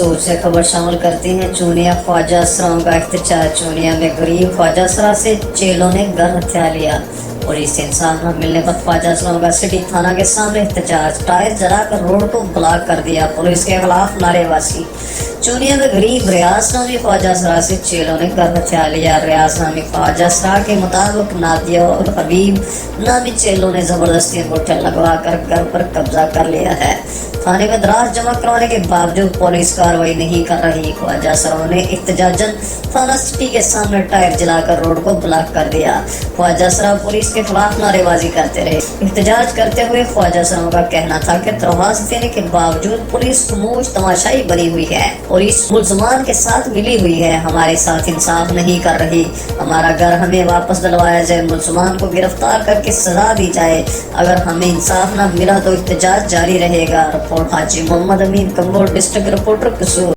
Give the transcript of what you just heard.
कसूर से खबर शामिल करती हैं। चूनिया ख्वाजा असराओं का एहतजाज। चूनिया में गरीब ख्वाजा असरा से चेलों ने घर हथिया लिया। पुलिस से इंसाफ न मिलने पर ख्वाजा असराओं का सिटी थाना के सामने एहतजाज। टायर जलाकर रोड को ब्लॉक कर दिया। पुलिस के खिलाफ नारेबाजी। चूनिया में गरीब रियाज नामी ख्वाजा असरा से चेलों ने घर हथिया लिया। रियाज नामी ख्वाजा असरा के मुताबिक नादिया और हबीब नामी चेलों ने जबरदस्ती अंगूठे लगवा कर घर पर कब्जा कर लिया है। थाने में दराज जमा करवाने के बावजूद पुलिस कार्रवाई नहीं कर रही। ख्वाजा असराओं ने एहतजाजन थाना सिटी के सामने टायर जलाकर रोड को ब्लॉक कर दिया। ख्वाजा असरा पुलिस के खिलाफ नारेबाजी करते रहे। एहतजाज करते हुए ख्वाजा असराओं का कहना था कि तवाज़ देने के बावजूद पुलिस खामोश तमाशाई बनी हुई है। पुलिस मुल्ज़िमान के साथ मिली हुई है। हमारे साथ इंसाफ नहीं कर रही। हमारा घर हमें वापस दिलवाया जाए। मुल्ज़िमान को गिरफ्तार करके सजा दी जाए। अगर हमें इंसाफ न मिला तो एहतजाज जारी रहेगा। रिपोर्ट हाजी मोहम्मद अमीन, कंबोड डिस्ट्रिक्ट रिपोर्टर कसूर।